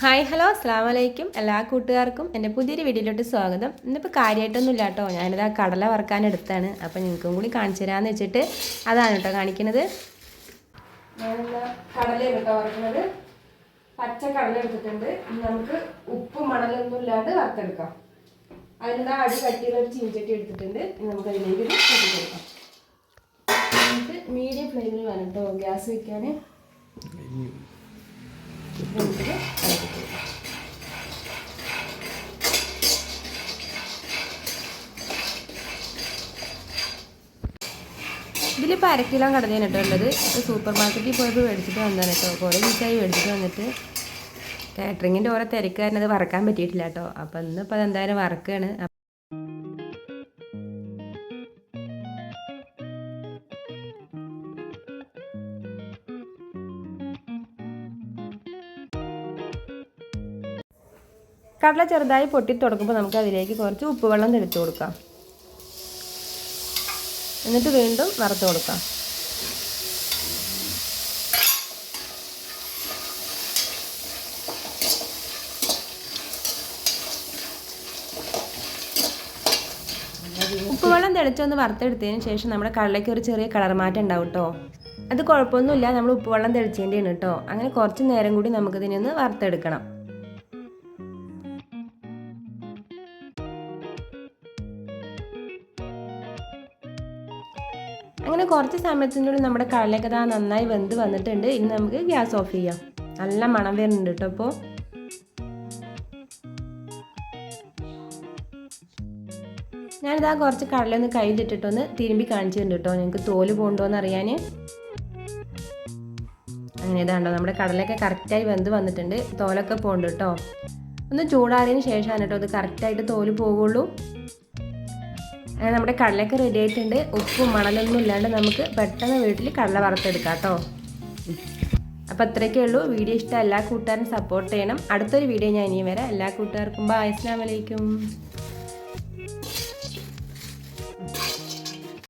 Hi hello അസ്സാം വലൈക്കും എല്ലാ കൂട്ടുകാർക്കും എൻ്റെ പുതിയൊരു വീഡിയോയിലോട്ട് സ്വാഗതം. ഇന്നിപ്പോൾ കാര്യമായിട്ടൊന്നുമില്ല കേട്ടോ, ഞാനിതാ കടല വറുക്കാൻ എടുത്താണ്. അപ്പോൾ നിങ്ങൾക്കും കൂടി കാണിച്ചു തരാമെന്ന് വെച്ചിട്ട് അതാണ് കേട്ടോ കാണിക്കുന്നത്. ഞാനെന്താ കടലയാണ് കേട്ടോ വറുക്കുന്നത്. പച്ച കടല എടുത്തിട്ടുണ്ട്. നമുക്ക് ഉപ്പും മണലൊന്നും ഇല്ലാണ്ട് വറുത്തെടുക്കാം. അതിനുള്ള അടി കട്ടിയുള്ള ഒരു ചീഞ്ചട്ടി എടുത്തിട്ടുണ്ട്. നമുക്ക് അതിലേക്ക് കൊടുക്കാം. നമുക്ക് മീഡിയം ഫ്ലെയിമിൽ വേണം കേട്ടോ ഗ്യാസ് വയ്ക്കാൻ. ഇതിലിപ്പോൾ 1 കിലോ കടലയാണ് കേട്ടോ ഉള്ളത്. സൂപ്പർ മാർക്കറ്റിൽ പോയപ്പോൾ മേടിച്ചിട്ട് വന്നതാണ് കേട്ടോ. കുറേ ദിവസമായി മേടിച്ചിട്ട് വന്നിട്ട് കാറ്ററിങ്ങിൻ്റെ ഓരോ തിരക്കാരൻ അത് വറക്കാൻ പറ്റിയിട്ടില്ല കേട്ടോ. അപ്പോൾ ഇന്നിപ്പോൾ അതെന്തായാലും വറക്കുകയാണ്. കടല ചെറുതായി പൊട്ടി തുടങ്ങുമ്പോൾ നമുക്ക് അതിലേക്ക് കുറച്ച് ഉപ്പുവെള്ളം തെളിച്ച് കൊടുക്കാം. എന്നിട്ട് വീണ്ടും വറുത്ത് കൊടുക്കാം. ഉപ്പുവെള്ളം തെളിച്ചൊന്ന് വറുത്തെടുത്തതിന് ശേഷം നമ്മുടെ കടലയ്ക്ക് ഒരു ചെറിയ കളർ മാറ്റം ഉണ്ടാവും കേട്ടോ. അത് കുഴപ്പമൊന്നുമില്ല, നമ്മൾ ഉപ്പുവെള്ളം തെളിച്ചതിൻ്റെയാണ് കേട്ടോ. അങ്ങനെ കുറച്ച് നേരം കൂടി നമുക്കിതിനൊന്ന് വറുത്തെടുക്കണം. അങ്ങനെ കുറച്ച് സമയത്തിനുള്ളിൽ നമ്മുടെ കടലയൊക്കെ നന്നായി വെന്ത് വന്നിട്ടുണ്ട്. ഇനി നമുക്ക് ഗ്യാസ് ഓഫ് ചെയ്യാം. നല്ല മണം വരുന്നുണ്ട് കേട്ടോ. ഇപ്പോൾ ഞാനിതാ കുറച്ച് കടലൊന്ന് കയ്യിലിട്ടിട്ടൊന്ന് തിരുമ്പി കാണിച്ചിട്ടുണ്ട് കേട്ടോ, നിങ്ങൾക്ക് തോല് പോകണ്ടോയെന്ന് അറിയാൻ. അങ്ങനെ ഇതാണ്ടോ നമ്മുടെ കടലയൊക്കെ കറക്റ്റായി വെന്ത് വന്നിട്ടുണ്ട്. തോലൊക്കെ പോകുന്നുണ്ട് കേട്ടോ. ഒന്ന് ചൂടാറിയതിന് ശേഷമാണ് കേട്ടോ അത് കറക്റ്റായിട്ട് തോല് പോകുള്ളൂ. അങ്ങനെ നമ്മുടെ കടലയൊക്കെ റെഡി ആയിട്ടുണ്ട്. ഉപ്പും മണലൊന്നും ഇല്ലാണ്ട് നമുക്ക് പെട്ടെന്ന് വീട്ടിൽ കടല വറുത്തെടുക്കാം കേട്ടോ. അപ്പോൾ അത്രയൊക്കെ ഉള്ളൂ. വീഡിയോ ഇഷ്ടം എല്ലാ കൂട്ടുകാരും സപ്പോർട്ട് ചെയ്യണം. അടുത്തൊരു വീഡിയോ ഞാൻ ഇനിയും വരാം. എല്ലാ കൂട്ടുകാർക്കും ബൈ, അസ്സലാമു അലൈക്കും.